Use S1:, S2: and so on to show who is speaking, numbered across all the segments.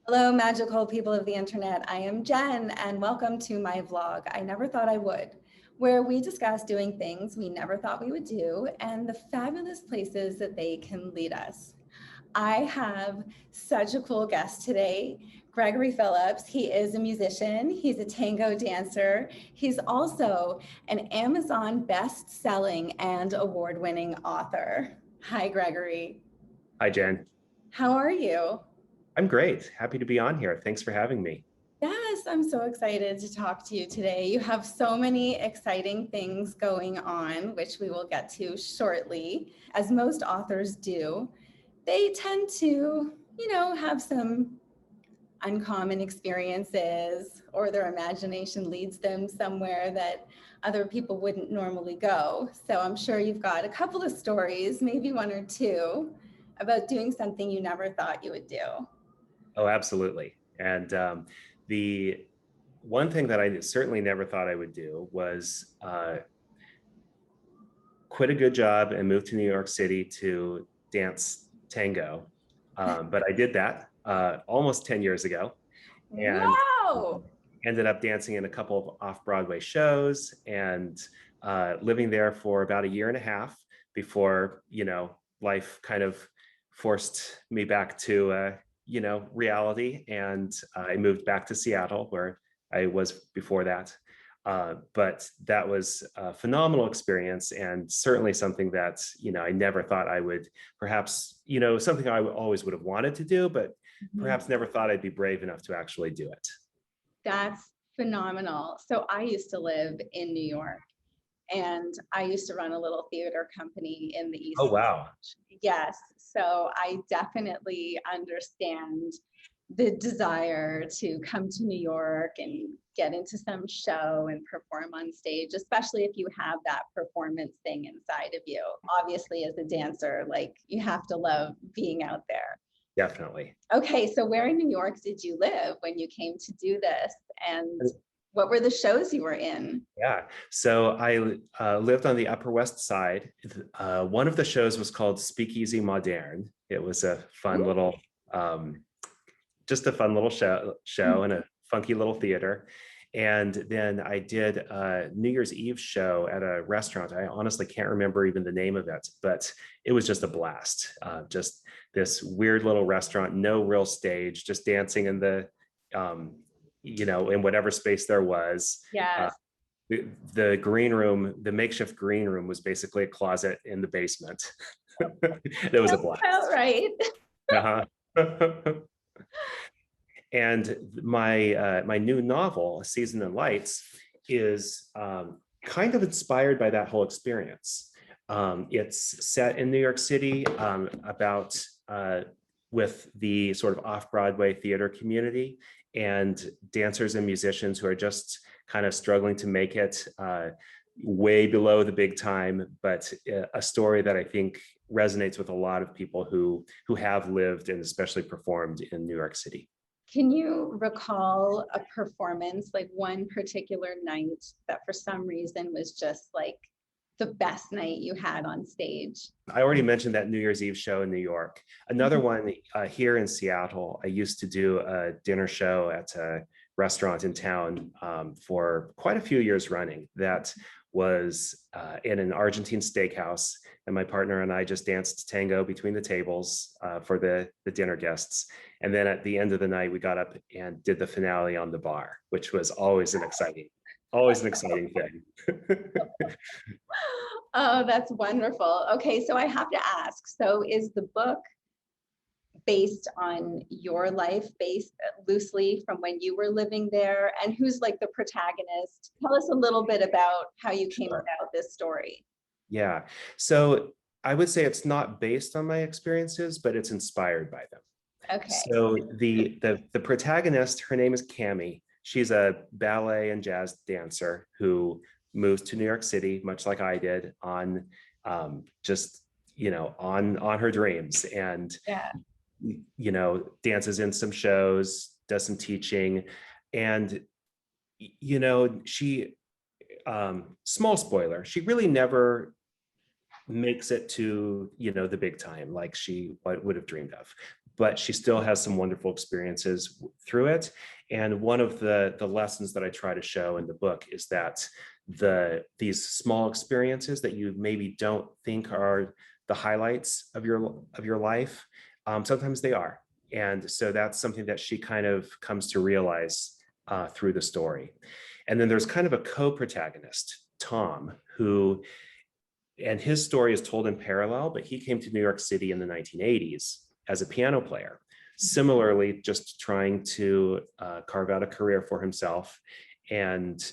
S1: Hello, magical people of the internet. I am Jen, and welcome to my vlog, I Never Thought I Would, where we discuss doing things we never thought we would do and the fabulous places that they can lead us. I have such a cool guest today, Gregory Phillips. He is a musician, he's a tango dancer, he's also an Amazon best-selling and award-winning author. Hi, Gregory.
S2: Hi, Jen.
S1: How are you?
S2: I'm great. Happy to be on here. Thanks for having me.
S1: Yes, I'm so excited to talk to you today. You have so many exciting things going on, which we will get to shortly. As most authors do, they tend to, have some uncommon experiences, or their imagination leads them somewhere that other people wouldn't normally go. So I'm sure you've got a couple of stories, maybe one or two, about doing something you never thought you would do.
S2: Oh, absolutely. And the one thing that I certainly never thought I would do was quit a good job and move to New York City to dance tango. But I did that almost 10 years ago and
S1: Wow!
S2: ended up dancing in a couple of off-Broadway shows and living there for about a year and a half before, life kind of forced me back to, reality. And I moved back to Seattle where I was before that. But that was a phenomenal experience and certainly something that, I never thought I would perhaps, something I always would have wanted to do, but perhaps never thought I'd be brave enough to actually do it.
S1: That's phenomenal. So I used to live in New York and I used to run a little theater company in the East.
S2: Oh, wow.
S1: Yes. So I definitely understand the desire to come to New York and get into some show and perform on stage, especially if you have that performance thing inside of you. Obviously, as a dancer, like you have to love being out there.
S2: Definitely.
S1: Okay, so where in New York did you live when you came to do this? And what were the shows you were in?
S2: Yeah. So I lived on the Upper West Side. One of the shows was called Speakeasy Moderne. It was a fun little, just a fun little show and a funky little theater. And then I did a New Year's Eve show at a restaurant. I honestly can't remember even the name of it, but it was just a blast. Just this weird little restaurant, no real stage, just dancing in the, in whatever space there was.
S1: Yes.
S2: The green room, the makeshift green room was basically a closet in the basement. It was a blast.
S1: Right.
S2: Uh-huh. And my new novel, Season and Lights, is kind of inspired by that whole experience. It's set in New York City about with the sort of off-Broadway theater community and dancers and musicians who are just kind of struggling to make it way below the big time, but a story that I think resonates with a lot of people who have lived and especially performed in New York City.
S1: Can you recall a performance, like one particular night that for some reason was just like the best night you had on stage?
S2: I already mentioned that New Year's Eve show in New York. Another one here in Seattle, I used to do a dinner show at a restaurant in town for quite a few years running. That was in an Argentine steakhouse, and my partner and I just danced tango between the tables for the dinner guests. And then at the end of the night, we got up and did the finale on the bar, which was always an exciting thing.
S1: Oh, that's wonderful. Okay, so I have to ask, so is the book based on your life, based loosely from when you were living there? And who's like the protagonist? Tell us a little bit about how you came about this story.
S2: Yeah, so I would say it's not based on my experiences, but it's inspired by them.
S1: Okay.
S2: So the protagonist, her name is Cami. She's a ballet and jazz dancer who moved to New York City, much like I did, on just on her dreams, and dances in some shows, does some teaching, and she small spoiler, she really never makes it to the big time like she would have dreamed of. but she still has some wonderful experiences through it. And one of the lessons that I try to show in the book is that these small experiences that you maybe don't think are the highlights of your life, sometimes they are. And so that's something that she kind of comes to realize through the story. And then there's kind of a co-protagonist, Tom, and his story is told in parallel, but he came to New York City in the 1980s as a piano player, similarly, just trying to carve out a career for himself. And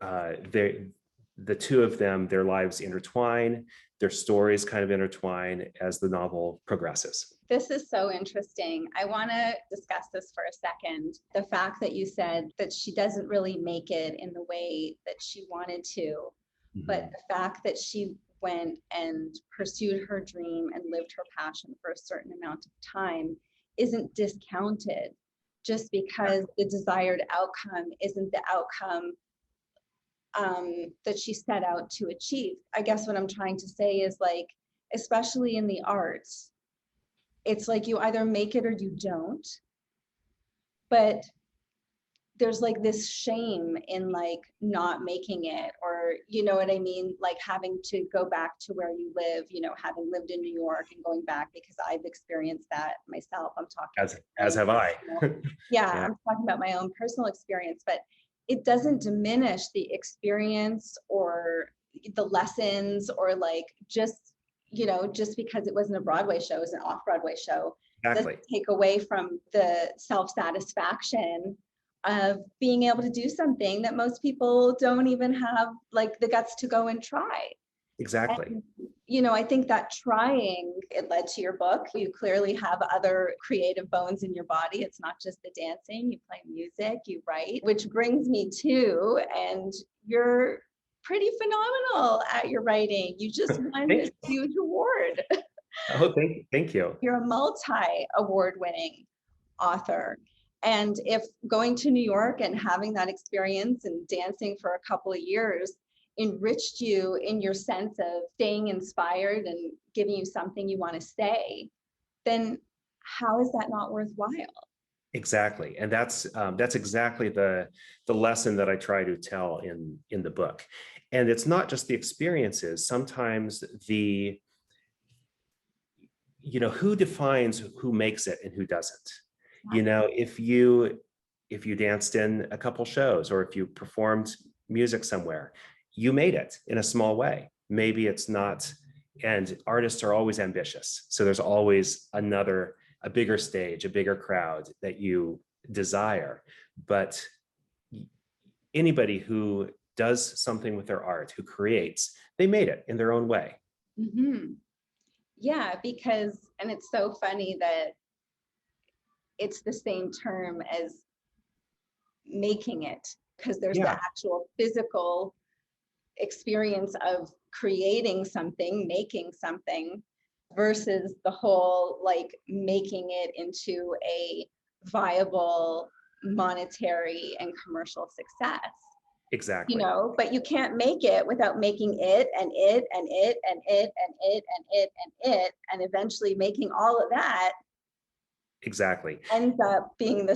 S2: the two of them, their lives intertwine, their stories kind of intertwine as the novel progresses.
S1: This is so interesting. I want to discuss this for a second. The fact that you said that she doesn't really make it in the way that she wanted to, but the fact that she went and pursued her dream and lived her passion for a certain amount of time isn't discounted just because the desired outcome isn't the outcome that she set out to achieve. I guess what I'm trying to say is, like, especially in the arts, it's like you either make it or you don't. But there's like this shame in like not making it, or you know what I mean, like having to go back to where you live, you know, having lived in New York and going back, because I've experienced that myself. I'm talking
S2: as have I.
S1: Yeah, I'm talking about my own personal experience, but it doesn't diminish the experience or the lessons, or like just, you know, just because it wasn't a Broadway show, it was an off-Broadway show.
S2: Exactly.
S1: Doesn't take away from the self-satisfaction of being able to do something that most people don't even have like the guts to go and try.
S2: Exactly.
S1: And, you know, I think that trying, it led to your book. You clearly have other creative bones in your body. It's not just the dancing. You play music, you write, which brings me to, and you're pretty phenomenal at your writing. You just won this huge award.
S2: Oh, thank you.
S1: You're a multi-award winning author. And if going to New York and having that experience and dancing for a couple of years enriched you in your sense of staying inspired and giving you something you want to say, then how is that not worthwhile?
S2: Exactly. And that's exactly the lesson that I try to tell in the book. And it's not just the experiences. Sometimes who defines who makes it and who doesn't? You know, if you danced in a couple shows, or if you performed music somewhere, you made it in a small way. Maybe it's not, and artists are always ambitious. So there's always a bigger stage, a bigger crowd that you desire. But anybody who does something with their art, who creates, they made it in their own way.
S1: Mm-hmm. Yeah, because, and it's so funny that it's the same term as making it, because there's the actual physical experience of creating something, making something, versus the whole like making it into a viable monetary and commercial success.
S2: Exactly.
S1: You know, but you can't make it without making it and it and it and it and it and it and it, and eventually making all of that
S2: exactly
S1: ends up being the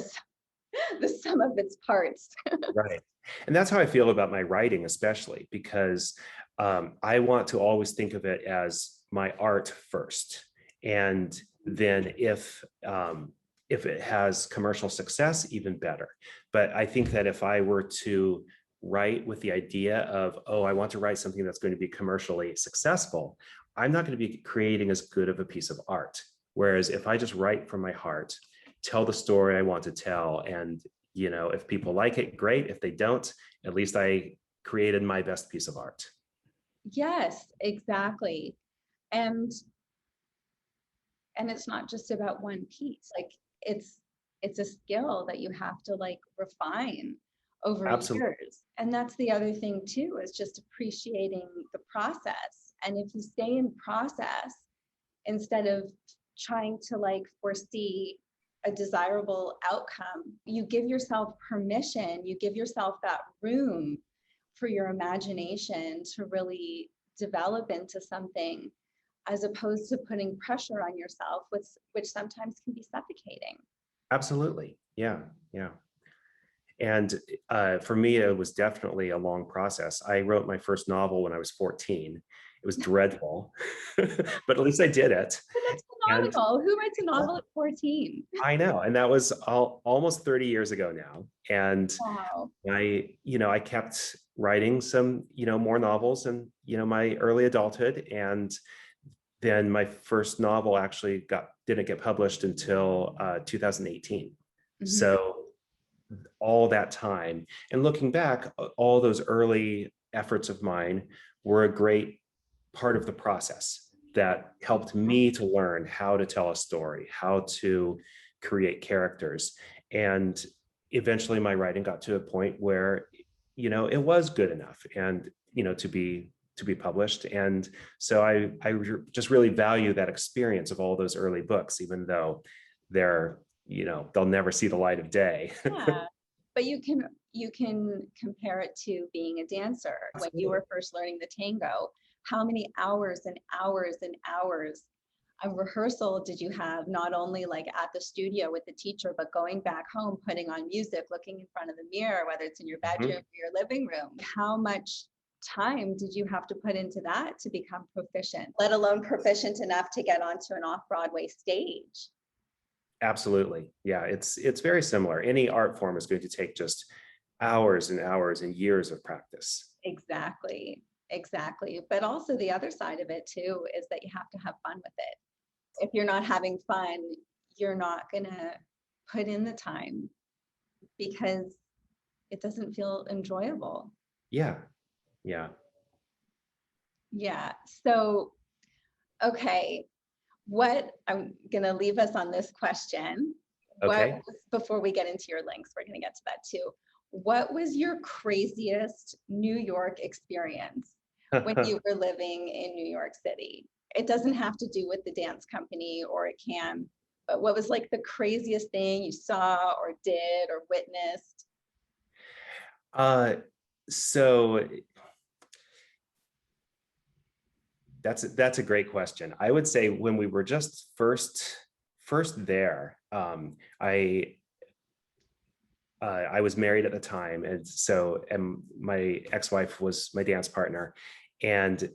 S1: sum of its parts.
S2: Right. And that's how I feel about my writing, especially because I want to always think of it as my art first. And then if it has commercial success, even better. But I think that if I were to write with the idea of, oh, I want to write something that's going to be commercially successful, I'm not going to be creating as good of a piece of art. Whereas if I just write from my heart, tell the story I want to tell, and if people like it, great. If they don't, at least I created my best piece of art.
S1: Yes, exactly. And it's not just about one piece. Like it's a skill that you have to like refine over years. And that's the other thing too, is just appreciating the process. And if you stay in process instead of trying to like foresee a desirable outcome, you give yourself permission, you give yourself that room for your imagination to really develop into something as opposed to putting pressure on yourself, which sometimes can be suffocating.
S2: Absolutely. Yeah. Yeah. And for me, it was definitely a long process. I wrote my first novel when I was 14. It was dreadful, but at least I did it.
S1: But that's
S2: And
S1: phenomenal. Who writes a novel at 14?
S2: I know, and that was almost 30 years ago now. And
S1: Wow.
S2: I kept writing some, more novels in, my early adulthood. And then my first novel actually didn't get published until 2018.
S1: Mhm.
S2: So all that time, and looking back, all those early efforts of mine were a great part of the process that helped me to learn how to tell a story, how to create characters. And eventually my writing got to a point where, it was good enough and, to be published. And so I just really value that experience of all those early books, even though they'll never see the light of day.
S1: Yeah. But you can compare it to being a dancer. When you were first learning the tango, how many hours and hours and hours of rehearsal did you have, not only like at the studio with the teacher, but going back home, putting on music, looking in front of the mirror, whether it's in your bedroom or your living room? How much time did you have to put into that to become proficient, let alone proficient enough to get onto an off-Broadway stage?
S2: Absolutely. Yeah, it's very similar. Any art form is going to take just hours and hours and years of practice.
S1: Exactly. Exactly. But also the other side of it too is that you have to have fun with it. If you're not having fun, you're not going to put in the time because it doesn't feel enjoyable.
S2: Yeah. Yeah.
S1: Yeah. So, okay, what I'm going to leave us on this question.
S2: Okay.
S1: Before we get into your links, we're going to get to that too. What was your craziest New York experience when you were living in New York City? It doesn't have to do with the dance company, or it can, but what was like the craziest thing you saw or did or witnessed?
S2: So that's a great question. I would say when we were just first there, I was married at the time, and my ex-wife was my dance partner, and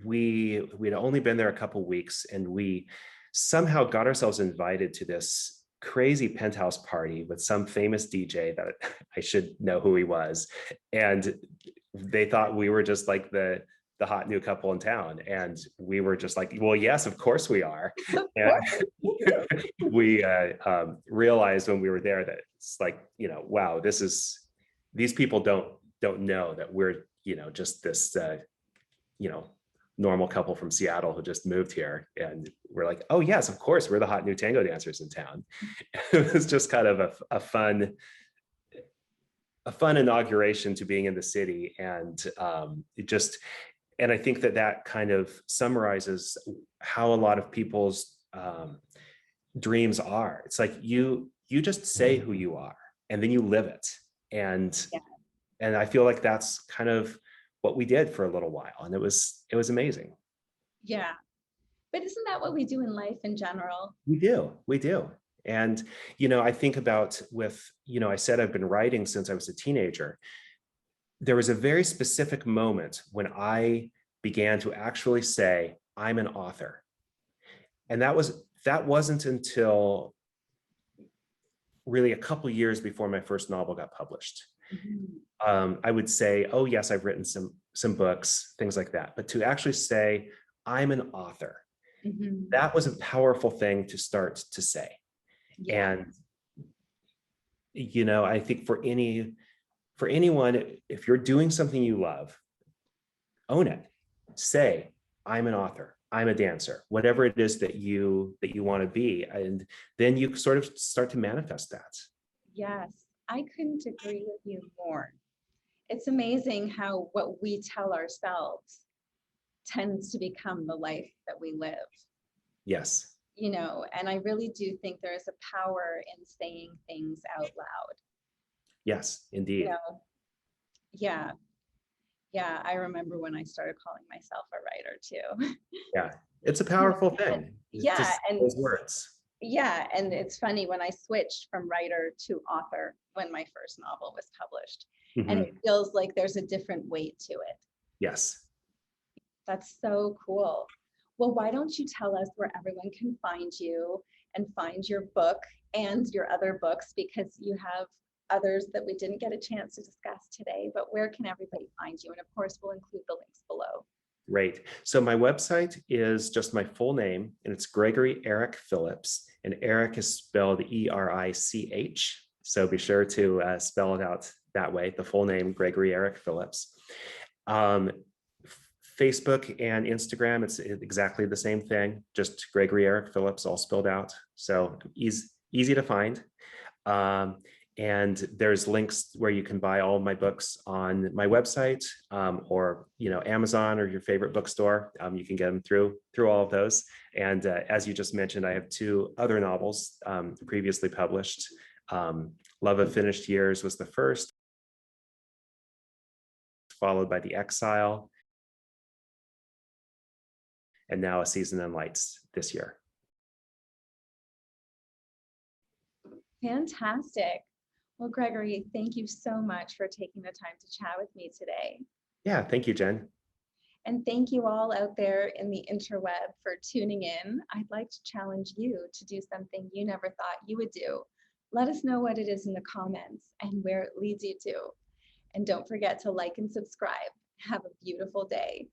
S2: we'd only been there a couple weeks, and we somehow got ourselves invited to this crazy penthouse party with some famous DJ that I should know who he was, and they thought we were just like the hot new couple in town, and we were just like, well, yes, of course we are. And we realized when we were there that it's like, wow, these people don't know that we're, just this normal couple from Seattle who just moved here. And we're like, oh yes, of course, we're the hot new tango dancers in town. It was just kind of a fun inauguration to being in the city. And and I think that kind of summarizes how a lot of people's dreams are. It's like you just say who you are, and then you live it. And
S1: Yeah.
S2: and I feel like that's kind of what we did for a little while, and it was amazing.
S1: Yeah. But isn't that what we do in life in general?
S2: We do. And I think about I said I've been writing since I was a teenager. There was a very specific moment when I began to actually say, I'm an author. And that wasn't until really a couple years before my first novel got published.
S1: Mhm.
S2: I would say, oh yes, I've written some books, things like that. But to actually say, I'm an author,
S1: Mhm.
S2: that was a powerful thing to start to say.
S1: Yeah.
S2: And I think for anyone, if you're doing something you love, own it. Say, I'm an author, I'm a dancer, whatever it is that you want to be. And then you sort of start to manifest that.
S1: Yes, I couldn't agree with you more. It's amazing how what we tell ourselves tends to become the life that we live,
S2: Yes.
S1: and I really do think there is a power in saying things out loud.
S2: Yes,
S1: You
S2: indeed.
S1: know, yeah, I remember when I started calling myself a writer too.
S2: Yeah. It's a powerful thing.
S1: Yeah,
S2: Just
S1: and
S2: those words.
S1: yeah, and it's funny when I switched from writer to author when my first novel was published, and it
S2: Mhm.
S1: feels like there's a different weight to it.
S2: Yes.
S1: That's so cool. Well, why don't you tell us where everyone can find you and find your book and your other books, because you have others that we didn't get a chance to discuss today, but where can everybody find you? And of course, we'll include the links below.
S2: Great. So my website is just my full name, and it's Gregory Erich Phillips, and Eric is spelled E-R-I-C-H. So be sure to spell it out that way, the full name, Gregory Erich Phillips. Um, Facebook and Instagram, it's exactly the same thing, just Gregory Erich Phillips, all spelled out. So easy to find. And there's links where you can buy all of my books on my website, or Amazon or your favorite bookstore. You can get them through all of those. And as you just mentioned, I have 2 other novels previously published. Love of Finished Years was the first, followed by The Exile, and now A Season in Lights this year.
S1: Fantastic. Well, Gregory, thank you so much for taking the time to chat with me today.
S2: Yeah, thank you, Jen.
S1: And thank you all out there in the interweb for tuning in. I'd like to challenge you to do something you never thought you would do. Let us know what it is in the comments and where it leads you to. And don't forget to like and subscribe. Have a beautiful day.